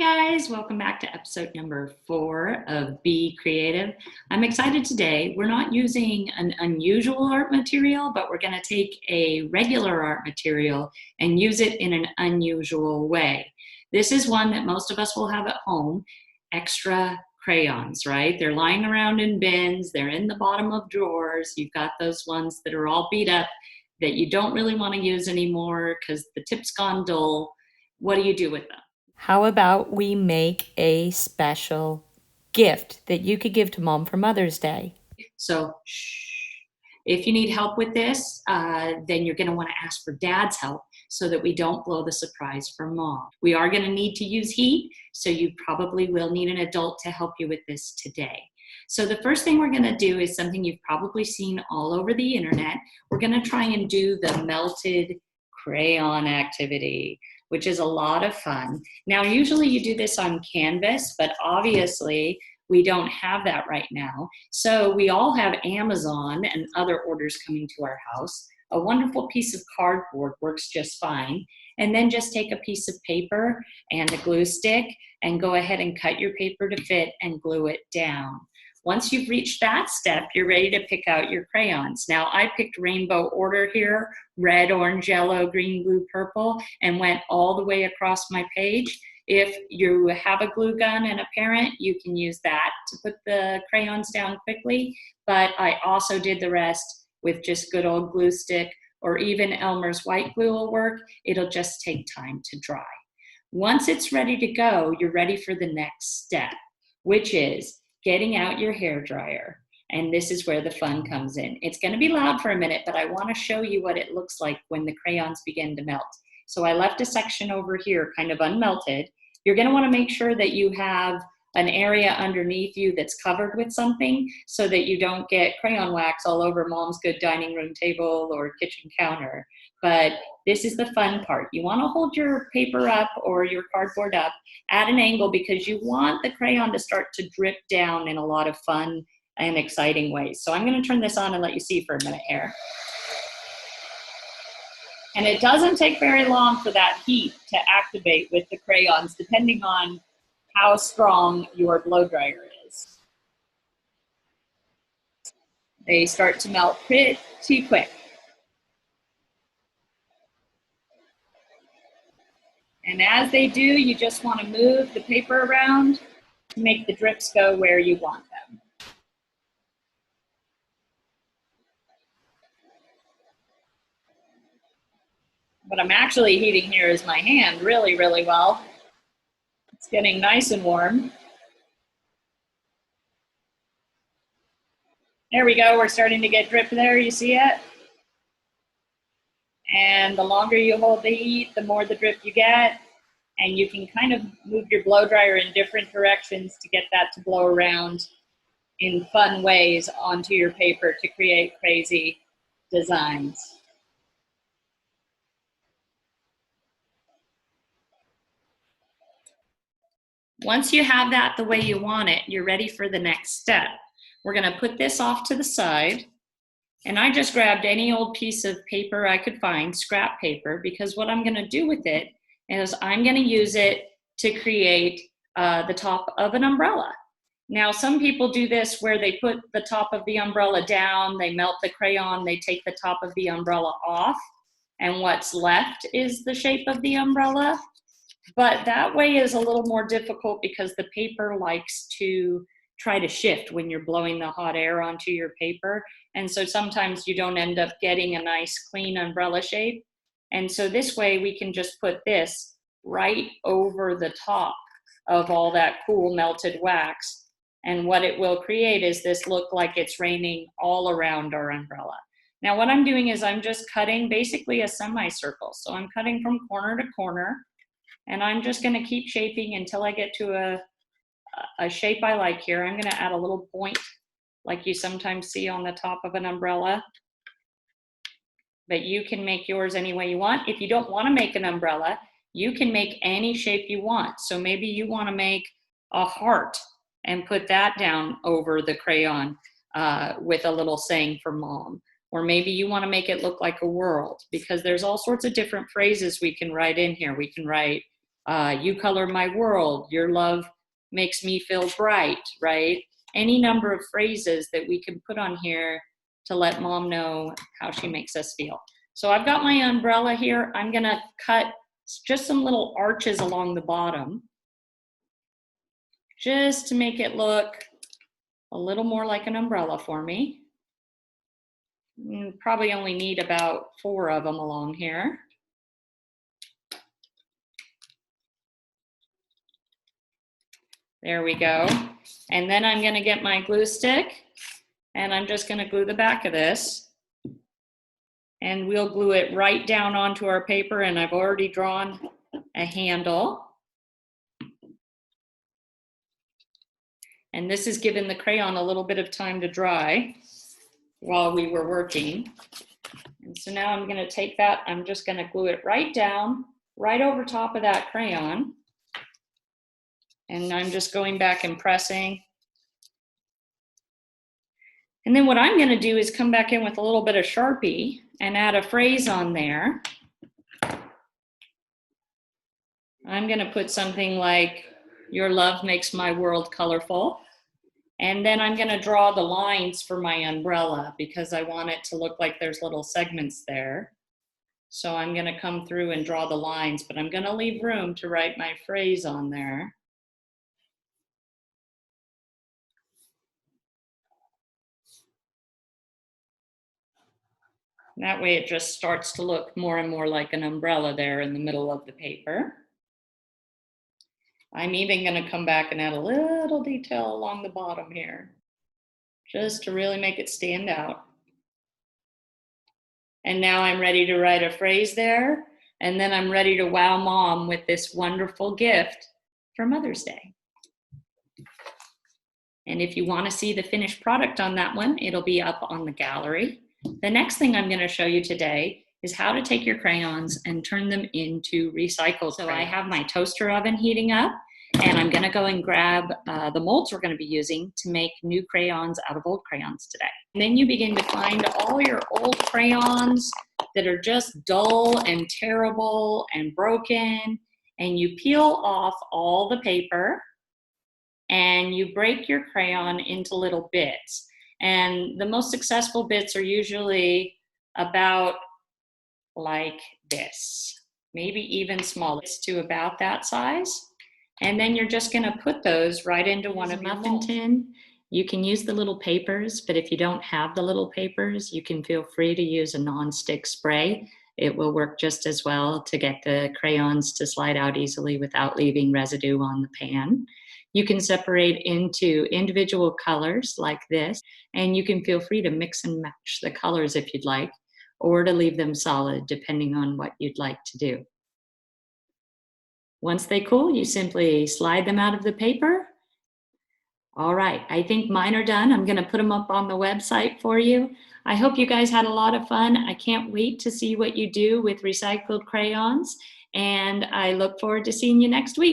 guys, welcome back to episode number 4 of Be Creative. I'm excited today. We're not using an unusual art material, but we're going to take a regular art material and use it in an unusual way. This is one that most of us will have at home, extra crayons, right? They're lying around in bins, they're in the bottom of drawers. You've got those ones that are all beat up that you don't really want to use anymore because the tip's gone dull. What do you do with them? How about we make a special gift that you could give to Mom for Mother's Day? So, if you need help with this, then you're going to want to ask for Dad's help so that we don't blow the surprise for Mom. We are going to need to use heat, so you probably will need an adult to help you with this today. So the first thing we're going to do is something you've probably seen all over the internet. We're going to try and do the melted crayon activity, which is a lot of fun. Now, usually you do this on canvas, but obviously we don't have that right now. So we all have Amazon and other orders coming to our house. A wonderful piece of cardboard works just fine. And then just take a piece of paper and a glue stick and go ahead and cut your paper to fit and glue it down. Once you've reached that step, you're ready to pick out your crayons. Now, I picked rainbow order here, red, orange, yellow, green, blue, purple, and went all the way across my page. If you have a glue gun and a parent, you can use that to put the crayons down quickly, but I also did the rest with just good old glue stick, or even Elmer's white glue will work. It'll just take time to dry. Once it's ready to go, you're ready for the next step, which is getting out your hair dryer. And this is where the fun comes in. It's going to be loud for a minute, but I want to show you what it looks like when the crayons begin to melt. So I left a section over here kind of unmelted. You're going to want to make sure that you have an area underneath you that's covered with something so that you don't get crayon wax all over Mom's good dining room table or kitchen counter. But this is the fun part. You want to hold your paper up or your cardboard up at an angle because you want the crayon to start to drip down in a lot of fun and exciting ways. So I'm going to turn this on and let you see for a minute here. And it doesn't take very long for that heat to activate with the crayons, depending on how strong your blow dryer is. They start to melt pretty quick. And as they do, you just want to move the paper around to make the drips go where you want them. What I'm actually heating here is my hand really, really well. It's getting nice and warm. There we go, we're starting to get drip there, you see it? And the longer you hold the heat, the more the drip you get. And you can kind of move your blow dryer in different directions to get that to blow around in fun ways onto your paper to create crazy designs. Once you have that the way you want it, you're ready for the next step. We're going to put this off to the side. And I just grabbed any old piece of paper I could find, scrap paper, because what I'm going to do with it is I'm going to use it to create the top of an umbrella. Now, some people do this where they put the top of the umbrella down, they melt the crayon, they take the top of the umbrella off, and what's left is the shape of the umbrella. But that way is a little more difficult because the paper likes to try to shift when you're blowing the hot air onto your paper. And so sometimes you don't end up getting a nice clean umbrella shape. And so this way we can just put this right over the top of all that cool melted wax. And what it will create is this look like it's raining all around our umbrella. Now what I'm doing is I'm just cutting basically a semicircle. So I'm cutting from corner to corner. And I'm just going to keep shaping until I get to a shape I like here. I'm going to add a little point like you sometimes see on the top of an umbrella. But you can make yours any way you want. If you don't want to make an umbrella, you can make any shape you want. So maybe you want to make a heart and put that down over the crayon with a little saying for Mom. Or maybe you want to make it look like a world, because there's all sorts of different phrases we can write in here. We can write You color my world. Your love makes me feel bright, right? Any number of phrases that we can put on here to let mom know how she makes us feel. So I've got my umbrella here. I'm gonna cut just some little arches along the bottom just to make it look a little more like an umbrella for me. Probably only need about 4 of them along here. There we go. And then I'm gonna get my glue stick and I'm just gonna glue the back of this. And we'll glue it right down onto our paper, and I've already drawn a handle. And this has given the crayon a little bit of time to dry while we were working. And so now I'm gonna take that, I'm just gonna glue it right down, right over top of that crayon. And I'm just going back and pressing. And then what I'm gonna do is come back in with a little bit of Sharpie and add a phrase on there. I'm gonna put something like, your love makes my world colorful. And then I'm gonna draw the lines for my umbrella because I want it to look like there's little segments there. So I'm gonna come through and draw the lines, but I'm gonna leave room to write my phrase on there. That way it just starts to look more and more like an umbrella there in the middle of the paper. I'm even gonna come back and add a little detail along the bottom here, just to really make it stand out. And now I'm ready to write a phrase there, and then I'm ready to wow mom with this wonderful gift for Mother's Day. And if you wanna see the finished product on that one, it'll be up on the gallery. The next thing I'm gonna show you today is how to take your crayons and turn them into recycled. So I have my toaster oven heating up, and I'm gonna go and grab the molds we're gonna be using to make new crayons out of old crayons today. And then you begin to find all your old crayons that are just dull and terrible and broken, and you peel off all the paper and you break your crayon into little bits. And the most successful bits are usually about like this, maybe even smaller, to about that size. And then you're just gonna put those right into one of your muffin tin. You can use the little papers, but if you don't have the little papers, you can feel free to use a non-stick spray. It will work just as well to get the crayons to slide out easily without leaving residue on the pan. You can separate into individual colors like this, and you can feel free to mix and match the colors if you'd like, or to leave them solid depending on what you'd like to do. Once they cool, you simply slide them out of the paper. All right, I think mine are done. I'm gonna put them up on the website for you. I hope you guys had a lot of fun. I can't wait to see what you do with recycled crayons, and I look forward to seeing you next week.